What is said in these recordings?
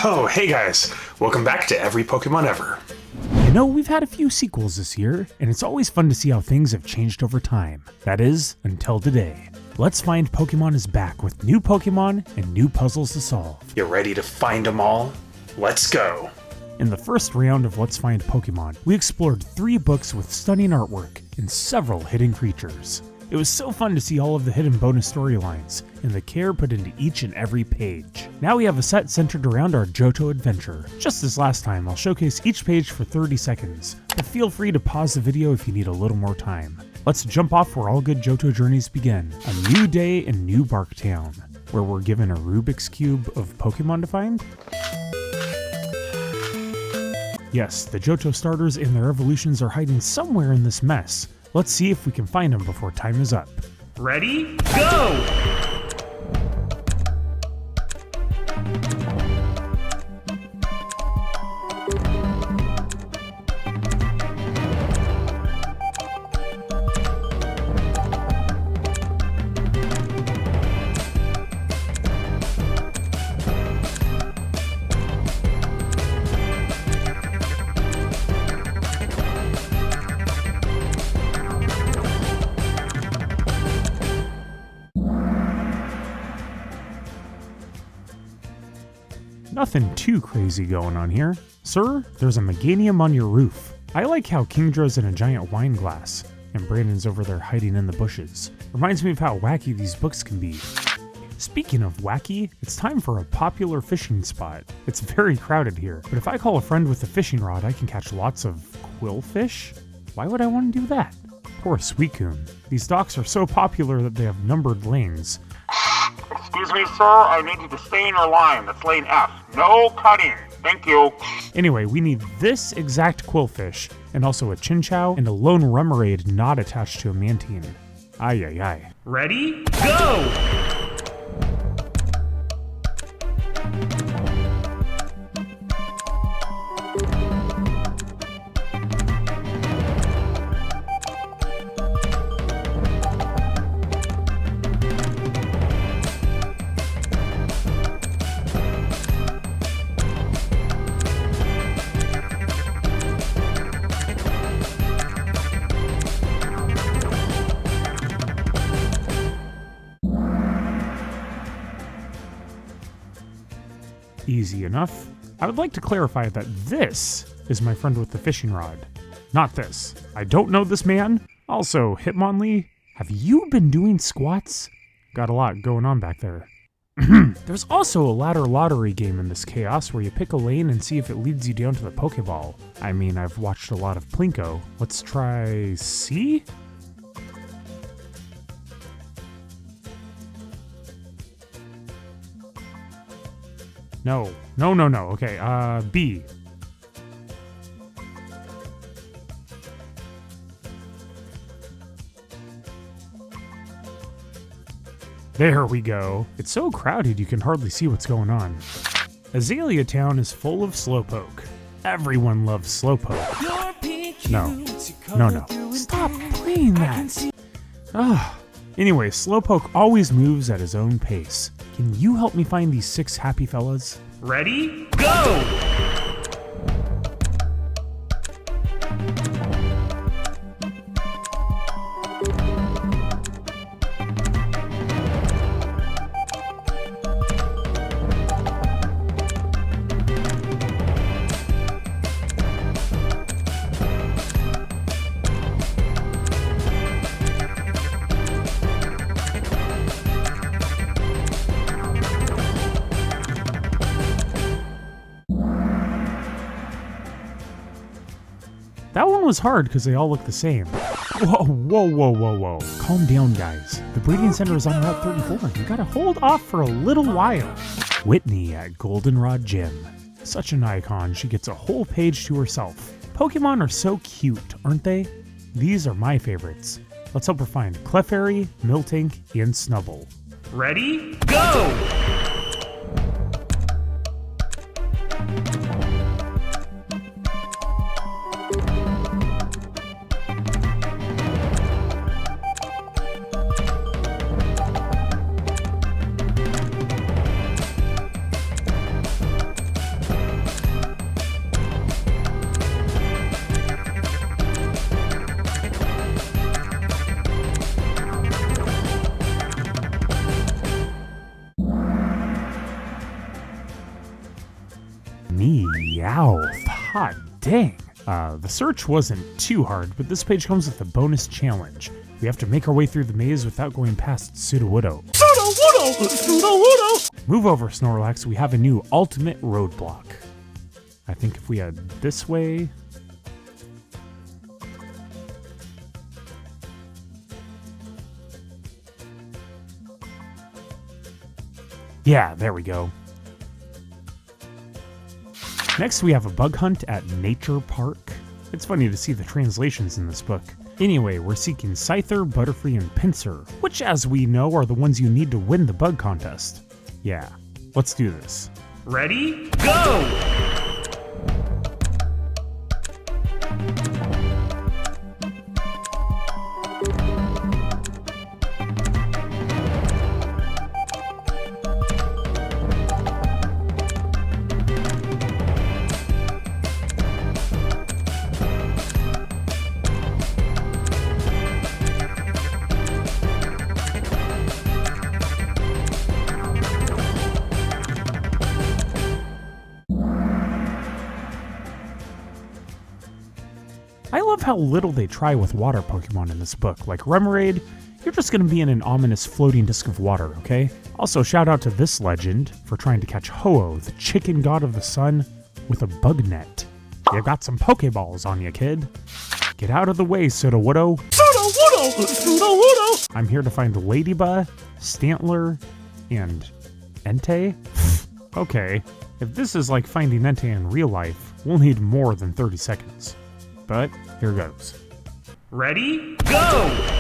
Oh, hey guys, welcome back to Every Pokémon Ever. You know, we've had a few sequels this year, and it's always fun to see how things have changed over time. That is, until today. Let's Find Pokémon is back with new Pokémon and new puzzles to solve. You ready to find them all? Let's go! In the first round of Let's Find Pokémon, we explored 3 books with stunning artwork and several hidden creatures. It was so fun to see all of the hidden bonus storylines and the care put into each and every page. Now we have a set centered around our Johto adventure. Just as last time, I'll showcase each page for 30 seconds, but feel free to pause the video if you need a little more time. Let's jump off where all good Johto journeys begin. A new day in New Bark Town, where we're given a Rubik's Cube of Pokémon to find. Yes, the Johto starters and their evolutions are hiding somewhere in this mess. Let's see if we can find them before time is up. Ready? Go! Nothing too crazy going on here. Sir, there's a Meganium on your roof. I like how Kingdra's in a giant wine glass, and Brandon's over there hiding in the bushes. Reminds me of how wacky these books can be. Speaking of wacky, it's time for a popular fishing spot. It's very crowded here, but if I call a friend with a fishing rod, I can catch lots of quillfish? Why would I want to do that? Poor Suicune. These docks are so popular that they have numbered lanes. Excuse me, sir, I need you to stay in your line. That's lane F. No cutting. Thank you. Anyway, we need this exact quillfish, and also a Chinchou, and a lone Remoraid not attached to a Mantine. Ay ay ay. Ready? Go! Easy enough. I would like to clarify that this is my friend with the fishing rod. Not this. I don't know this man. Also, Hitmonlee, have you been doing squats? Got a lot going on back there. There's also a ladder lottery game in this chaos where you pick a lane and see if it leads you down to the Pokeball. I mean, I've watched a lot of Plinko. Let's try C? No. Okay, B. There we go. It's so crowded you can hardly see what's going on. Azalea Town is full of Slowpoke. Everyone loves Slowpoke. No. Stop playing that. Anyway, Slowpoke always moves at his own pace. Can you help me find these 6 happy fellas? Ready? Go! That one was hard because they all look the same. Whoa. Calm down, guys. The breeding center is on Route 34. You gotta hold off for a little while. Whitney at Goldenrod Gym. Such an icon, she gets a whole page to herself. Pokemon are so cute, aren't they? These are my favorites. Let's help her find Clefairy, Miltank, and Snubbull. Ready? Go! Meowth. Hot dang. The search wasn't too hard, but this page comes with a bonus challenge. We have to make our way through the maze without going past Sudowoodo. Sudowoodo! Sudowoodo! Move over, Snorlax. We have a new ultimate roadblock. I think if we head this way... Yeah, there we go. Next, we have a bug hunt at Nature Park. It's funny to see the translations in this book. Anyway, we're seeking Scyther, Butterfree, and Pinsir, which, as we know, are the ones you need to win the bug contest. Yeah, let's do this. Ready? Go! I love how little they try with water Pokemon in this book. Like Remoraid, you're just going to be in an ominous floating disc of water, okay? Also, shout out to this legend for trying to catch Ho-Oh, the chicken god of the sun, with a bug net. You got some Pokeballs on you, kid. Get out of the way, Sudowoodo. Sudowoodo! Sudowoodo! I'm here to find Ladybug, Stantler, and Entei? Okay, if this is like finding Entei in real life, we'll need more than 30 seconds. But here goes. Ready? Go!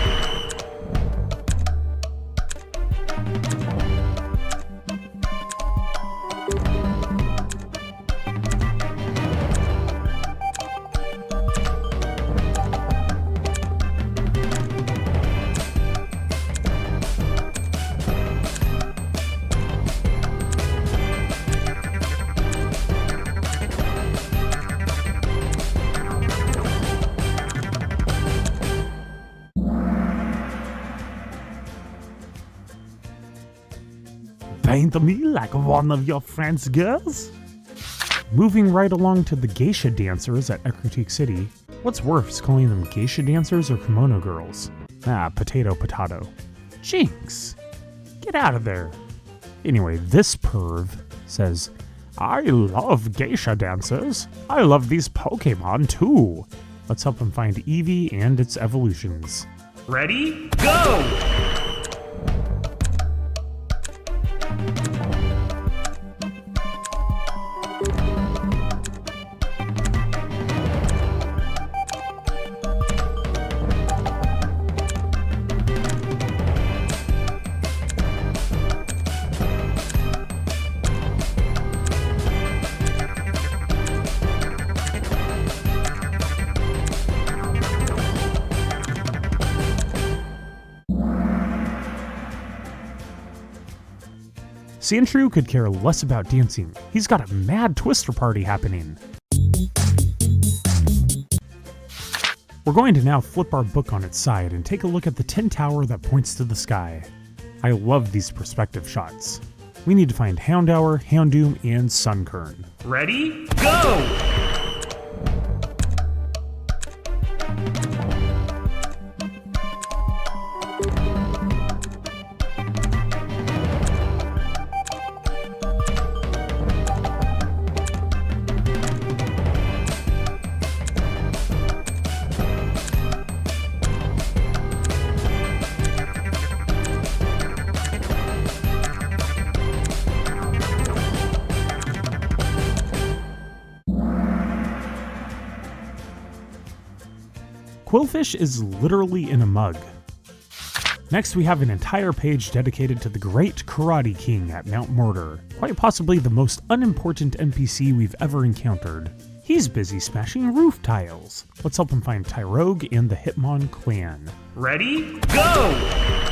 Paint me like one of your friend's girls? Moving right along to the Geisha dancers at Ecruteak City. What's worse, calling them Geisha dancers or kimono girls? Ah, potato. Jinx! Get out of there. Anyway, this perv says, I love Geisha dancers. I love these Pokemon too. Let's help him find Eevee and its evolutions. Ready? Go! Sandshrew could care less about dancing. He's got a mad twister party happening. We're going to now flip our book on its side and take a look at the tin tower that points to the sky. I love these perspective shots. We need to find Houndour, Houndoom, and Sunkern. Ready? Go! Quillfish is literally in a mug. Next, we have an entire page dedicated to the Great Karate King at Mount Mortar, quite possibly the most unimportant NPC we've ever encountered. He's busy smashing roof tiles. Let's help him find Tyrogue and the Hitmon clan. Ready? Go!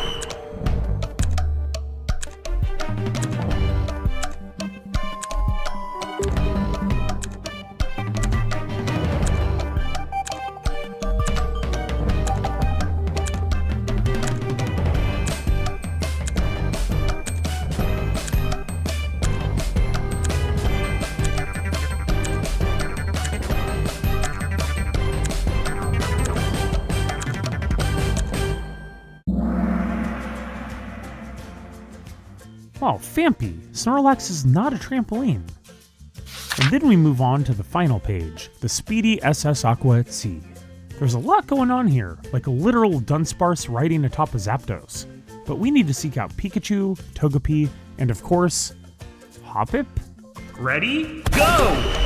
Wow, Fampy, Snorlax is not a trampoline. And then we move on to the final page, the Speedy S.S. Aqua at Sea. There's a lot going on here, like a literal Dunsparce riding atop a Zapdos. But we need to seek out Pikachu, Togepi, and of course, Hoppip? Ready, go!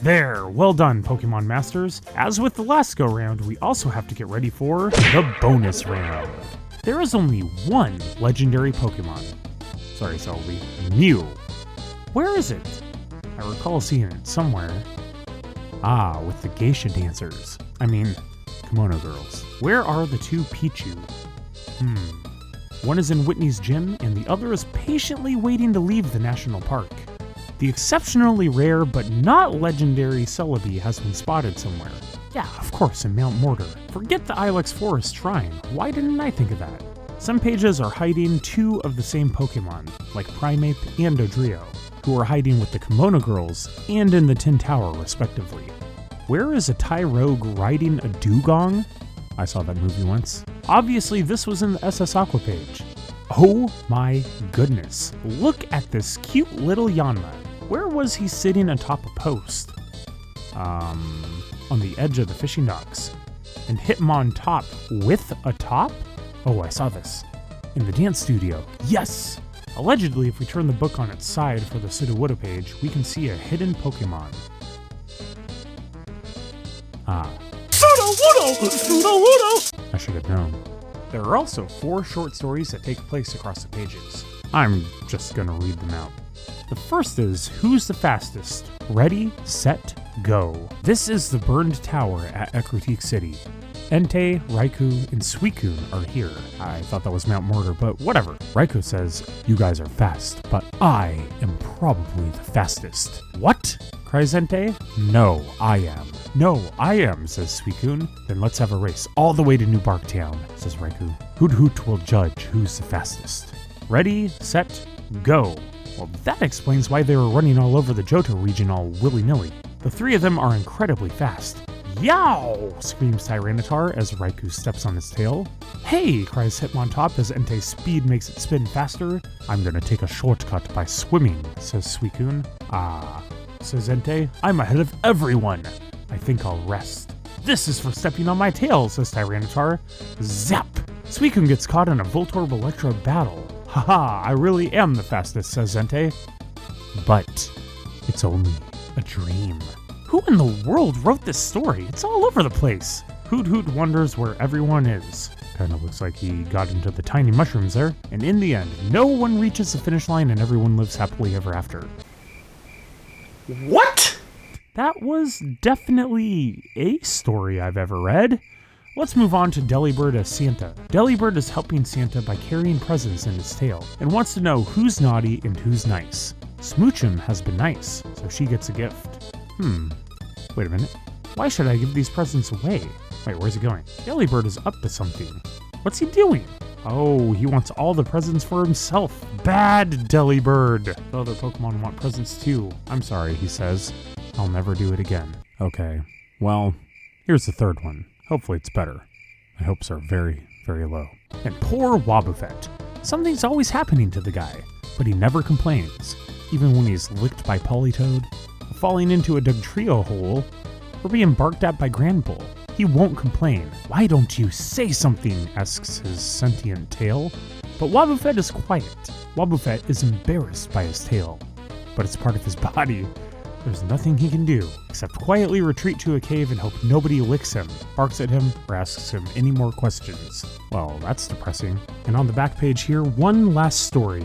There, well done, Pokemon Masters. As with the last go-round, we also have to get ready for the bonus round. There is only one legendary Pokemon. Sorry, Celebi. Mew. Where is it? I recall seeing it somewhere. Ah, with the Geisha dancers. I mean, kimono girls. Where are the two Pichu? One is in Whitney's gym, and the other is patiently waiting to leave the national park. The exceptionally rare but not legendary Celebi has been spotted somewhere. Yeah, of course, in Mount Mortar. Forget the Ilex Forest Shrine. Why didn't I think of that? Some pages are hiding two of the same Pokemon, like Primeape and Dodrio, who are hiding with the Kimono Girls and in the Tin Tower, respectively. Where is a Thai rogue riding a dugong? I saw that movie once. Obviously, this was in the SS Aqua page. Oh my goodness, look at this cute little Yanma. Where was he sitting atop a post? On the edge of the fishing docks. And Hitmon top with a top? Oh, I saw this. In the dance studio. Yes! Allegedly, if we turn the book on its side for the Sudowoodo page, we can see a hidden Pokemon. Ah. Sudowoodo! Sudowoodo! I should have known. There are also 4 short stories that take place across the pages. I'm just gonna read them out. The first is Who's the Fastest? Ready, set, go. This is the burned tower at Ecruteak City. Entei, Raikou, and Suicune are here. I thought that was Mount Mortar, but whatever. Raikou says, you guys are fast, but I am probably the fastest. What? Cries Entei. No, I am. No, I am, says Suicune. Then let's have a race all the way to New Barktown, says Raikou. Hoot Hoot will judge who's the fastest. Ready, set, go. Well, that explains why they were running all over the Johto region all willy-nilly. The 3 of them are incredibly fast. Yow! Screams Tyranitar as Raikou steps on his tail. Hey! Cries Hitmontop as Entei's speed makes it spin faster. I'm gonna take a shortcut by swimming, says Suicune. Ah, says Entei. I'm ahead of everyone. I think I'll rest. This is for stepping on my tail, says Tyranitar. Zap! Suicune gets caught in a Voltorb Electro battle. Haha, I really am the fastest, says Entei. But it's only a dream. Who in the world wrote this story? It's all over the place. Hoot Hoot wonders where everyone is. Kinda looks like he got into the tiny mushrooms there. And in the end, no one reaches the finish line and everyone lives happily ever after. What? That was definitely a story I've ever read. Let's move on to Delibird as Santa. Delibird is helping Santa by carrying presents in his tail and wants to know who's naughty and who's nice. Smoochum has been nice, so she gets a gift. Wait a minute. Why should I give these presents away? Wait, where's he going? Delibird is up to something. What's he doing? Oh, he wants all the presents for himself. Bad Delibird. The other Pokemon want presents too. I'm sorry, he says. I'll never do it again. Okay, well, here's the third one. Hopefully it's better. My hopes are very, very low. And poor Wobbuffet. Something's always happening to the guy, but he never complains. Even when he's licked by Politoed, falling into a Dugtrio hole, or being barked at by Granbull. He won't complain. Why don't you say something? Asks his sentient tail. But Wobbuffet is quiet. Wobbuffet is embarrassed by his tail, but it's part of his body. There's nothing he can do except quietly retreat to a cave and hope nobody licks him, barks at him, or asks him any more questions. Well, that's depressing. And on the back page here, one last story.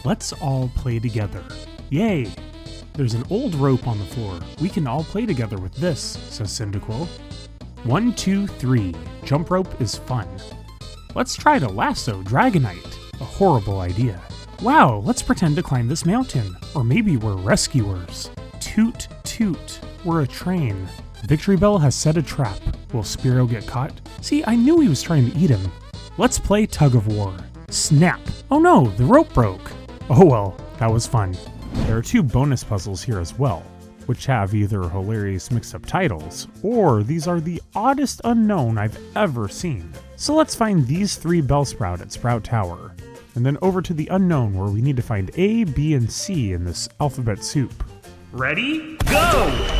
Let's all play together. Yay! There's an old rope on the floor. We can all play together with this, says Cyndaquil. 1, 2, 3. Jump rope is fun. Let's try to lasso Dragonite. A horrible idea. Wow, let's pretend to climb this mountain. Or maybe we're rescuers. Toot toot, we're a train. Victory Bell has set a trap. Will Spearow get caught? See, I knew he was trying to eat him. Let's play tug of war. Snap! Oh no, the rope broke. Oh well, that was fun. There are 2 bonus puzzles here as well, which have either hilarious mixed-up titles, or these are the oddest Unown I've ever seen. So let's find these 3 Bellsprout at Sprout Tower, and then over to the Unown where we need to find A, B, and C in this alphabet soup. Ready? Go!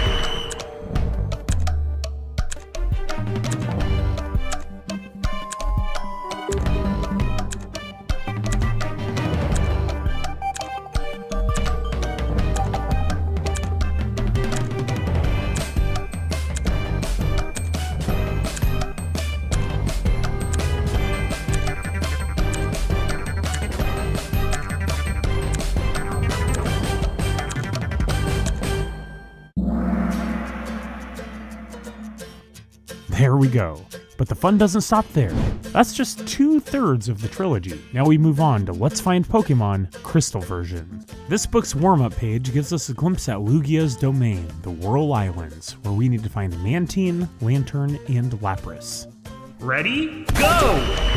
There we go. But the fun doesn't stop there. That's just 2/3 of the trilogy. Now we move on to Let's Find Pokémon Crystal version. This book's warm-up page gives us a glimpse at Lugia's domain, the Whirl Islands, where we need to find Mantine, Lantern, and Lapras. Ready? Go!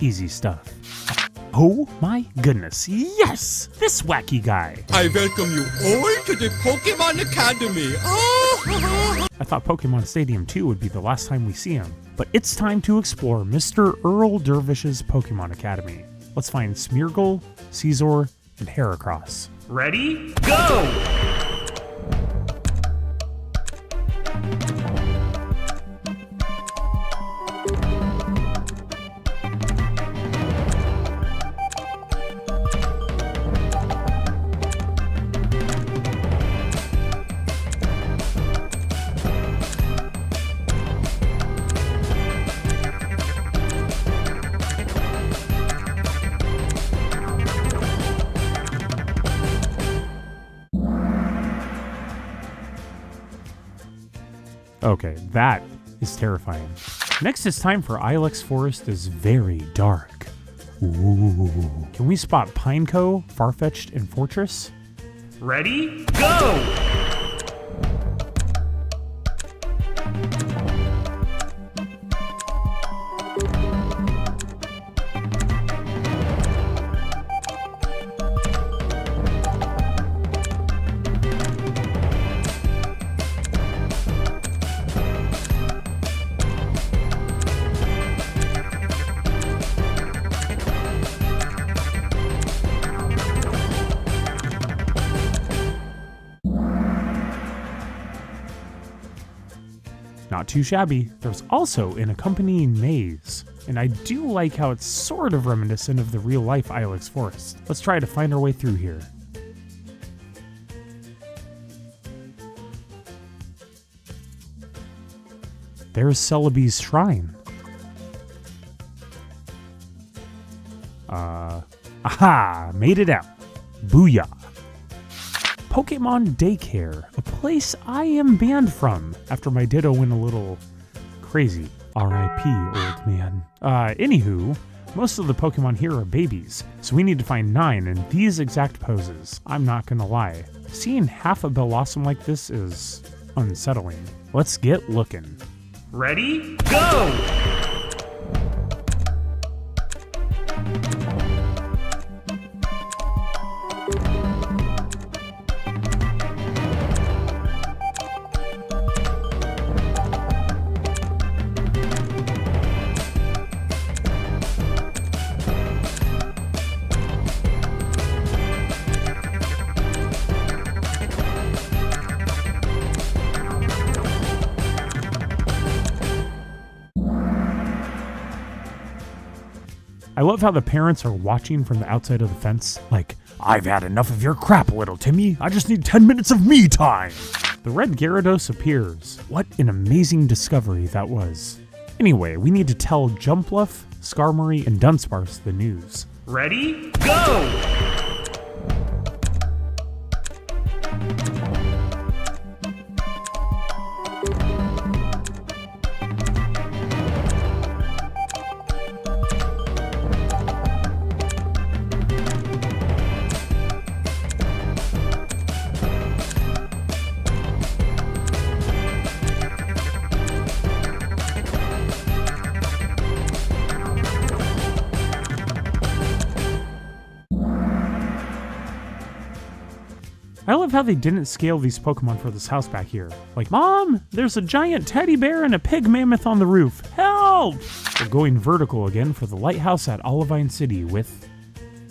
Easy stuff. Oh my goodness, yes! This wacky guy! I welcome you all to the Pokémon Academy! I thought Pokémon Stadium 2 would be the last time we see him, but it's time to explore Mr. Earl Dervish's Pokémon Academy. Let's find Smeargle, Caesar, and Heracross. Ready? Go! Okay, that is terrifying. Next, it's time for Ilex Forest is very dark. Ooh. Can we spot Pineco, Farfetch'd, and Fortress? Ready? Go! Not too shabby. There's also an accompanying maze, and I do like how it's sort of reminiscent of the real-life Ilex Forest. Let's try to find our way through here. There's Celebi's shrine. Aha! Made it out. Booyah! Pokémon Daycare, a place I am banned from after my Ditto went a little crazy. R.I.P. old man. Anywho, most of the Pokemon here are babies, so we need to find 9 in these exact poses. I'm not gonna lie. Seeing half a Bellossom like this is unsettling. Let's get looking. Ready? Go! I love how the parents are watching from the outside of the fence, like, I've had enough of your crap, little Timmy. I just need 10 minutes of me time. The Red Gyarados Appears. What an amazing discovery that was. Anyway, we need to tell Jumpluff, Skarmory, and Dunsparce the news. Ready? Go! I love how they didn't scale these Pokemon for this house back here. Like, Mom, there's a giant teddy bear and a pig mammoth on the roof. Help! We're going vertical again for the Lighthouse at Olivine City with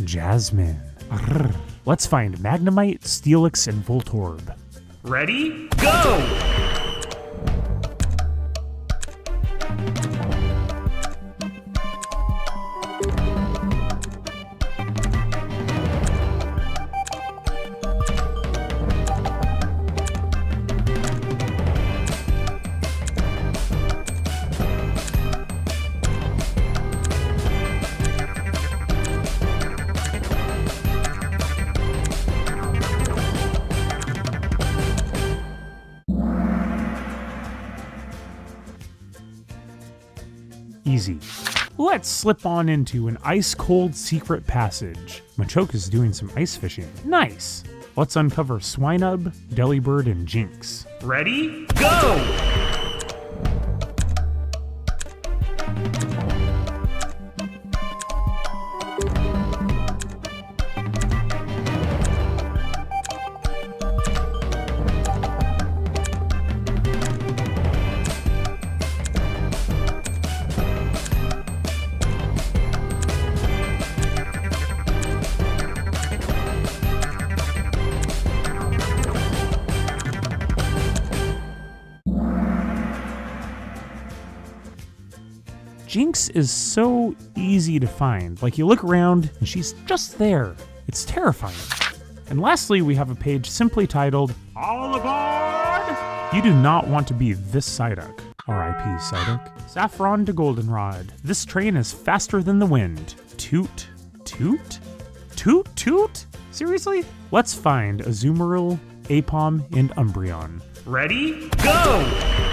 Jasmine. Arrgh. Let's find Magnemite, Steelix, and Voltorb. Ready? Go! Easy. Let's slip on into an ice-cold secret passage. Machoke is doing some ice fishing. Nice! Let's uncover Swinub, Delibird, and Jinx. Ready? Go! Jinx is so easy to find. Like, you look around and she's just there. It's terrifying. And lastly, we have a page simply titled, All Aboard! You do not want to be this Psyduck. R.I.P. Psyduck. Saffron to Goldenrod. This train is faster than the wind. Toot, toot, toot, toot? Seriously? Let's find Azumarill, Apom, and Umbreon. Ready? Go!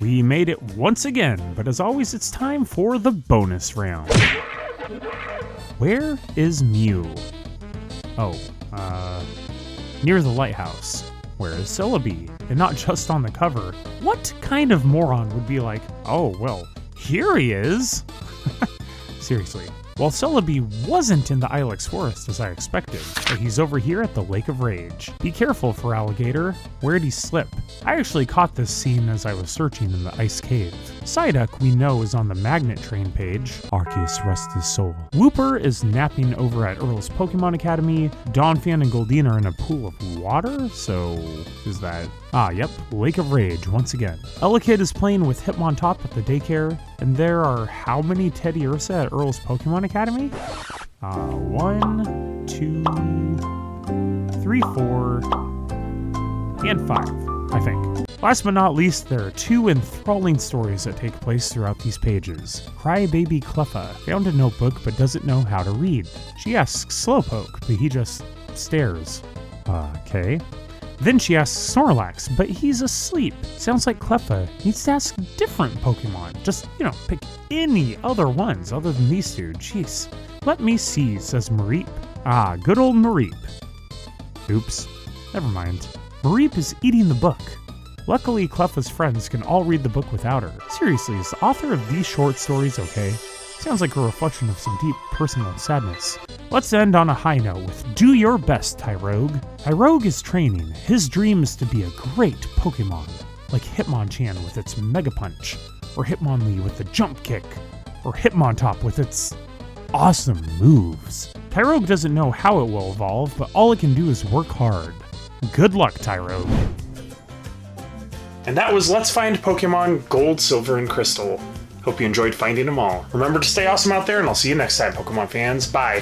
We made it once again, but as always, it's time for the bonus round. Where is Mew? Oh, near the lighthouse. Where is Celebi? And not just on the cover. What kind of moron would be like, oh, well, here he is? Seriously. While Celebi wasn't in the Ilex forest as I expected, but he's over here at the Lake of Rage. Be careful, for alligator. Where'd he slip? I actually caught this scene as I was searching in the ice cave. Psyduck, we know, is on the Magnet Train page. Arceus, rest his soul. Wooper is napping over at Earl's Pokemon Academy. Donphan and Goldeen are in a pool of water, so is that... Ah, yep, Lake of Rage once again. Elekid is playing with Hitmontop at the daycare, and there are how many Teddy Ursa at Earl's Pokemon Academy? 1, 2, 3, 4, and 5, I think. Last but not least, there are 2 enthralling stories that take place throughout these pages. Crybaby Cleffa found a notebook but doesn't know how to read. She asks Slowpoke, but he just stares. Okay. Then she asks Snorlax, but he's asleep. Sounds like Cleffa needs to ask different Pokemon. Just, pick any other ones other than these two. Jeez. Let me see, says Mareep. Ah, good old Mareep. Oops. Never mind. Mareep is eating the book. Luckily, Cleffa's friends can all read the book without her. Seriously, is the author of these short stories okay? Sounds like a reflection of some deep personal sadness. Let's end on a high note with Do Your Best, Tyrogue. Tyrogue is training. His dream is to be a great Pokemon, like Hitmonchan with its Mega Punch, or Hitmonlee with the Jump Kick, or Hitmontop with its awesome moves. Tyrogue doesn't know how it will evolve, but all it can do is work hard. Good luck, Tyrogue. And that was Let's Find Pokemon Gold, Silver, and Crystal. Hope you enjoyed finding them all. Remember to stay awesome out there, and I'll see you next time, Pokemon fans. Bye.